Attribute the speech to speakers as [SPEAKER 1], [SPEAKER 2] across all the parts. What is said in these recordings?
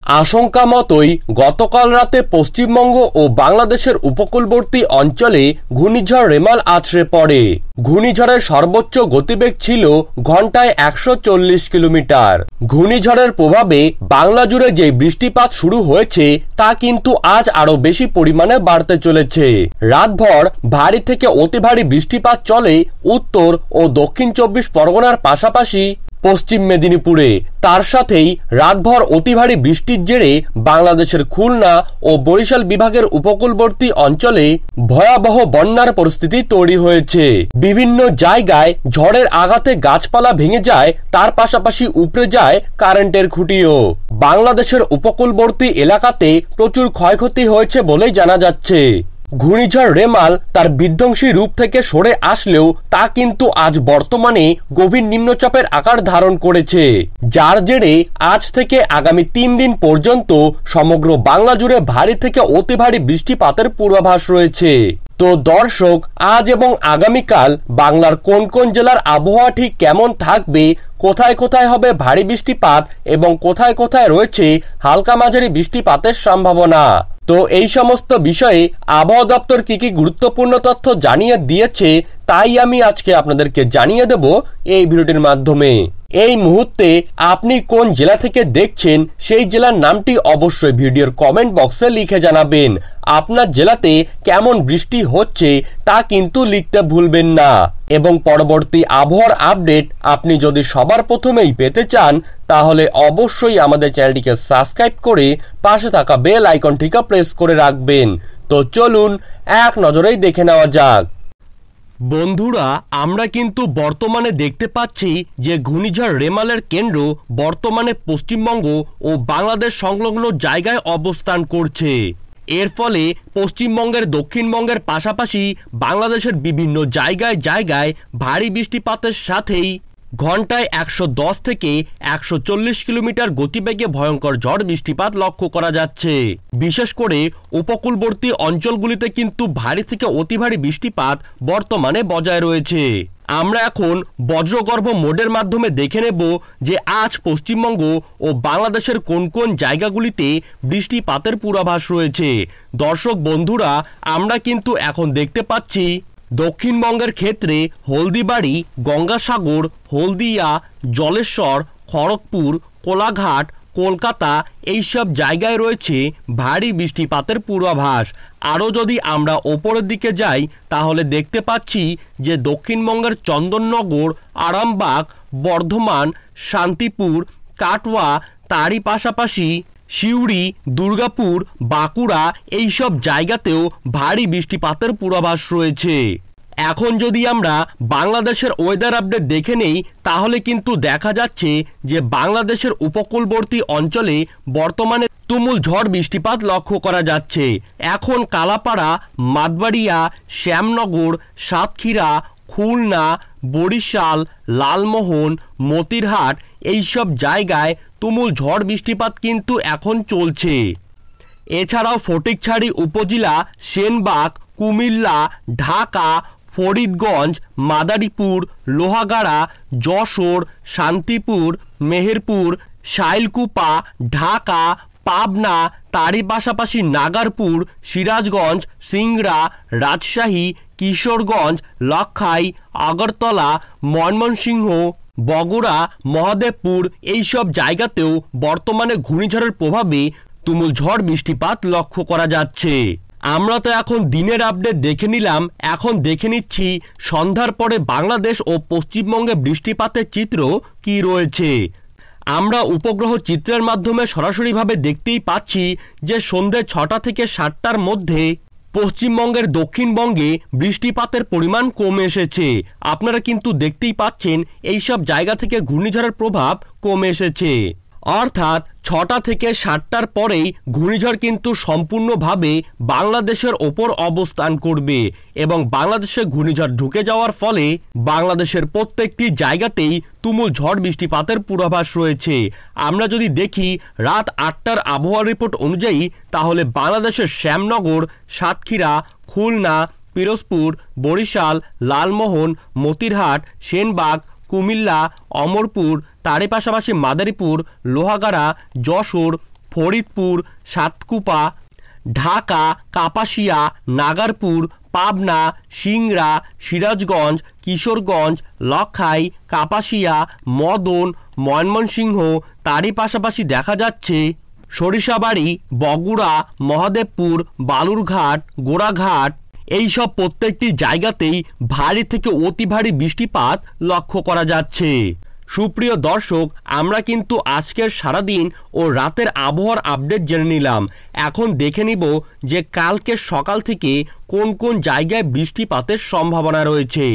[SPEAKER 1] আশঙ্কা মতোই গতকাল রাতে পশ্চিমবঙ্গ ও বাংলাদেশের উপকূলবর্তী অঞ্চলে ঘূর্ণিঝড় রেমাল আছড়ে পড়ে। ঘূর্ণিঝড়ের সর্বোচ্চ গতিবেগ ছিল ঘন্টায় 140 কিলোমিটার। ঘূর্ণিঝড়ের প্রভাবে বাংলা জুড়ে যে বৃষ্টিপাত শুরু হয়েছে তা কিন্তু আজ আরো বেশি পরিমাণে বাড়তে চলেছে। রাতভর ভারী থেকে অতি ভারী বৃষ্টিপাত চলে উত্তর ও দক্ষিণ 24 পরগনার পাশাপাশি পশ্চিম মেদিনীপুরে। তার সাথেই রাতভর অতি ভারী বৃষ্টির জেরে বাংলাদেশের খুলনা ও বরিশাল বিভাগের উপকূলবর্তী অঞ্চলে ভয়াবহ বন্যার পরিস্থিতি তৈরি হয়েছে। বিভিন্ন জায়গায় ঝড়ের আঘাতে গাছপালা ভেঙে যায়, তার পাশাপাশি উপড়ে যায় কারেন্টের খুঁটিও। বাংলাদেশের উপকূলবর্তী এলাকাতে প্রচুর ক্ষয়ক্ষতি হয়েছে বলেই জানা যাচ্ছে। ঘূর্ণিঝড় রেমাল তার বিধ্বংসী রূপ থেকে সরে আসলেও তা কিন্তু আজ বর্তমানে গভীর নিম্নচাপের আকার ধারণ করেছে, যার জেরে আজ থেকে আগামী 3 দিন পর্যন্ত সমগ্র বাংলা জুড়ে ভারী থেকে অতি ভারী বৃষ্টিপাতের পূর্বাভাস রয়েছে। তো দর্শক, আজ এবং আগামীকাল বাংলার কোন কোন জেলার আবহাওয়া ঠিক কেমন থাকবে, কোথায় কোথায় হবে ভারী বৃষ্টিপাত এবং কোথায় কোথায় রয়েছে হালকা মাঝারি বৃষ্টিপাতের সম্ভাবনা, তো এই সমস্ত বিষয়ে আবহাওয়া দপ্তর কি কি গুরুত্বপূর্ণ তথ্য জানিয়ে দিয়েছে তাই আমি আজকে আপনাদেরকে জানিয়ে দেব এই ভিডিওটির মাধ্যমে। এই মুহূর্তে আপনি কোন জেলা থেকে দেখছেন সেই জেলার নামটি অবশ্যই ভিডিওর কমেন্ট বক্সে লিখে জানাবেন। আপনার জেলাতে কেমন বৃষ্টি হচ্ছে তা কিন্তু লিখতে ভুলবেন না। এবং পরবর্তী আবহাওয়ার আপডেট আপনি যদি সবার প্রথমেই পেতে চান তাহলে অবশ্যই আমাদের চ্যানেলটিকে সাবস্ক্রাইব করে পাশে থাকা বেল আইকনটিকে প্রেস করে রাখবেন। তো চলুন এক নজরেই দেখে নেওয়া যাক। বন্ধুরা, আমরা কিন্তু বর্তমানে দেখতে পাচ্ছি যে ঘূর্ণিঝড় রেমালের কেন্দ্র বর্তমানে পশ্চিমবঙ্গ ও বাংলাদেশ সংলগ্ন জায়গায় অবস্থান করছে। এর ফলে পশ্চিমবঙ্গের দক্ষিণবঙ্গের পাশাপাশি বাংলাদেশের বিভিন্ন জায়গায় জায়গায় ভারী বৃষ্টিপাতের সাথেই ঘন্টায় 110 থেকে 140 কিলোমিটার গতিবেগে ভয়ঙ্কর ঝড় বৃষ্টিপাত লক্ষ্য করা যাচ্ছে। বিশেষ করে উপকূলবর্তী অঞ্চলগুলিতে কিন্তু ভারী থেকে অতি ভারী বৃষ্টিপাত বর্তমানে বজায় রয়েছে। আমরা এখন বজ্রগর্ভ মোডের মাধ্যমে দেখে নেব যে আজ পশ্চিমবঙ্গ ও বাংলাদেশের কোন কোন জায়গাগুলিতে বৃষ্টিপাতের পূর্বাভাস রয়েছে। দর্শক বন্ধুরা, আমরা কিন্তু এখন দেখতে পাচ্ছি দক্ষিণবঙ্গের ক্ষেত্রে হলদিবাড়ি, গঙ্গাসাগর, হলদিয়া, জলেশ্বর, খড়গপুর, কোলাঘাট, কলকাতা এইসব জায়গায় রয়েছে ভারী বৃষ্টিপাতের পূর্বাভাস। আরও যদি আমরা ওপরের দিকে যাই তাহলে দেখতে পাচ্ছি যে দক্ষিণবঙ্গের চন্দননগর, আরামবাগ, বর্ধমান, শান্তিপুর, কাটোয়া, তারই পাশাপাশি সিউড়ি, দুর্গাপুর, বাঁকুড়া এইসব জায়গাতেও ভারী বৃষ্টিপাতের পূর্বাভাস রয়েছে। এখন যদি আমরা বাংলাদেশের ওয়েদার আপডেট দেখে নেই তাহলে কিন্তু দেখা যাচ্ছে যে বাংলাদেশের উপকূলবর্তী অঞ্চলে বর্তমানে তুমুল ঝড় বৃষ্টিপাত লক্ষ্য করা যাচ্ছে। এখন কালাপাড়া, মাতবাড়িয়া, শ্যামনগর, সাতক্ষীরা, খুলনা, বরিশাল, লালমোহন, মতিরহাট এইসব জায়গায় তুমুল ঝড় বৃষ্টিপাত কিন্তু এখন চলছে। এছাড়াও ফটিকছড়ি উপজেলা, সেনবাগ, কুমিল্লা, ঢাকা, ফরিদগঞ্জ, মাদারীপুর, লোহাগাড়া, যশোর, শান্তিপুর, মেহেরপুর, শাইলকুপা, ঢাকা, পাবনা, তারই পাশাপাশি নাগারপুর, সিরাজগঞ্জ, সিংড়া, রাজশাহী, কিশোরগঞ্জ, লখাই, আগরতলা, ময়মনসিংহ, বগুড়া, মহাদেবপুর এইসব জায়গাতেও বর্তমানে ঘূর্ণিঝড়ের প্রভাবে তুমুল ঝড় বৃষ্টিপাত লক্ষ্য করা যাচ্ছে। আমরা তো এখন দিনের আপডেট দেখে নিলাম, এখন দেখে নিচ্ছি সন্ধ্যার পরে বাংলাদেশ ও পশ্চিমবঙ্গে বৃষ্টিপাতের চিত্র কি রয়েছে। আমরা উপগ্রহ চিত্রের মাধ্যমে সরাসরিভাবে দেখতেই পাচ্ছি যে সন্ধ্যে 6টা থেকে 7টার মধ্যে পশ্চিমবঙ্গের দক্ষিণবঙ্গে বৃষ্টিপাতের পরিমাণ কমে এসেছে। আপনারা কিন্তু দেখতেই পাচ্ছেন এইসব জায়গা থেকে ঘূর্ণিঝড়ের প্রভাব কমে এসেছে। অর্থাৎ 6টা থেকে 7টার পরেই ঘূর্ণিঝড় কিন্তু সম্পূর্ণভাবে বাংলাদেশের ওপর অবস্থান করবে এবং বাংলাদেশে ঘূর্ণিঝড় ঢুকে যাওয়ার ফলে বাংলাদেশের প্রত্যেকটি জায়গাতেই তুমুল ঝড় বৃষ্টিপাতের পূর্বাভাস রয়েছে। আমরা যদি দেখি রাত 8টার আবহাওয়া রিপোর্ট অনুযায়ী তাহলে বাংলাদেশের শ্যামনগর, সাতক্ষীরা, খুলনা, পিরোজপুর, বরিশাল, লালমোহন, মতিরহাট, সেনবাগ, কুমিল্লা, অমরপুর, তারই পাশাপাশি মাদারীপুর, লোহাগাড়া, যশোর, ফরিদপুর, সাতকুপা, ঢাকা, কাপাসিয়া, নাগারপুর, পাবনা, সিংড়া, সিরাজগঞ্জ, কিশোরগঞ্জ, লখাই, কাপাসিয়া, মদন, ময়মনসিংহ। তারই পাশাপাশি দেখা যাচ্ছে সরিষাবাড়ি, বগুড়া, মহাদেবপুর, বালুরঘাট, গোড়াঘাট, এইসব প্রত্যেকটি জায়গাতেই ভারী থেকে অতি ভারী বৃষ্টিপাত লক্ষ্য করা যাচ্ছে। সুপ্রিয় দর্শক, আমরা কিন্তু আজকের সারাদিন ও রাতের আবহাওয়ার আপডেট জেনে নিলাম। এখন দেখে নিব যে কালকে সকাল থেকে কোন কোন জায়গায় বৃষ্টিপাতের সম্ভাবনা রয়েছে।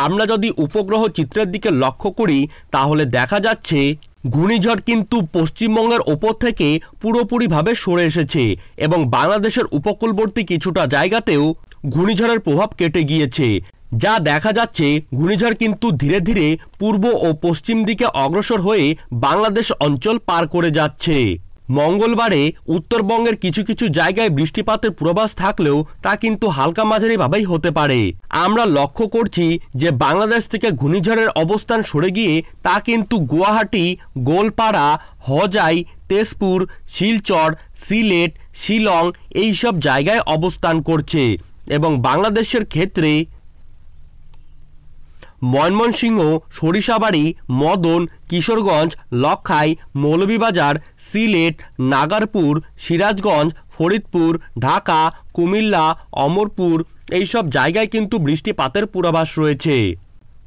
[SPEAKER 1] আমরা যদি উপগ্রহ চিত্রের দিকে লক্ষ্য করি তাহলে দেখা যাচ্ছে ঘূর্ণিঝড় কিন্তু পশ্চিমবঙ্গের ওপর থেকে পুরোপুরিভাবে সরে এসেছে এবং বাংলাদেশের উপকূলবর্তী কিছুটা জায়গাতেও ঘূর্ণিঝড়ের প্রভাব কেটে গিয়েছে। যা দেখা যাচ্ছে ঘূর্ণিঝড় কিন্তু ধীরে ধীরে পূর্ব ও পশ্চিম দিকে অগ্রসর হয়ে বাংলাদেশ অঞ্চল পার করে যাচ্ছে। মঙ্গলবারে উত্তরবঙ্গের কিছু কিছু জায়গায় বৃষ্টিপাতের পূর্বাভাস থাকলেও তা কিন্তু হালকা মাঝারিভাবেই হতে পারে। আমরা লক্ষ্য করছি যে বাংলাদেশ থেকে ঘূর্ণিঝড়ের অবস্থান সরে গিয়ে তা কিন্তু গুয়াহাটি, গোলপাড়া, হজাই, তেজপুর, শিলচর, সিলেট, শিলং এইসব জায়গায় অবস্থান করছে এবং বাংলাদেশের ক্ষেত্রে ময়মনসিংহ, সরিষাবাড়ি, মদন, কিশোরগঞ্জ, লখাই, মৌলভীবাজার, সিলেট, নাগারপুর, সিরাজগঞ্জ, ফরিদপুর, ঢাকা, কুমিল্লা, অমরপুর এইসব জায়গায় কিন্তু বৃষ্টিপাতের পূর্বাভাস রয়েছে।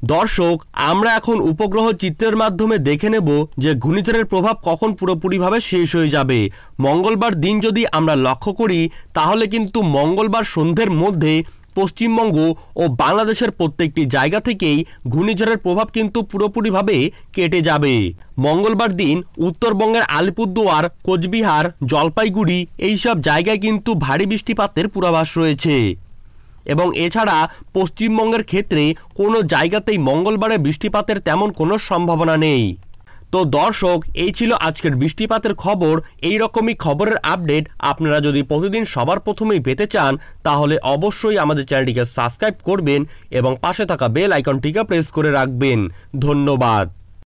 [SPEAKER 1] দর্শক, আমরা এখন উপগ্রহ চিত্রের মাধ্যমে দেখে নেব যে ঘূর্ণিঝড়ের প্রভাব কখন পুরোপুরিভাবে শেষ হয়ে যাবে। মঙ্গলবার দিন যদি আমরা লক্ষ্য করি তাহলে কিন্তু মঙ্গলবার সন্ধ্যের মধ্যে পশ্চিমবঙ্গ ও বাংলাদেশের প্রত্যেকটি জায়গা থেকেই ঘূর্ণিঝড়ের প্রভাব কিন্তু পুরোপুরিভাবে কেটে যাবে। মঙ্গলবার দিন উত্তরবঙ্গের আলিপুরদুয়ার, কোচবিহার, জলপাইগুড়ি এইসব জায়গায় কিন্তু ভারী বৃষ্টিপাতের পূর্বাভাস রয়েছে এবং এছাড়া পশ্চিমবঙ্গের ক্ষেত্রে কোনো জায়গাতেই মঙ্গলবারে বৃষ্টিপাতের তেমন কোনো সম্ভাবনা নেই। তো দর্শক, এই ছিল আজকের বৃষ্টিপাতের খবর। এই রকমই খবরের আপডেট আপনারা যদি প্রতিদিন সবার প্রথমেই পেতে চান তাহলে অবশ্যই আমাদের চ্যানেলটিকে সাবস্ক্রাইব করবেন এবং পাশে থাকা বেল আইকনটিকে প্রেস করে রাখবেন। ধন্যবাদ।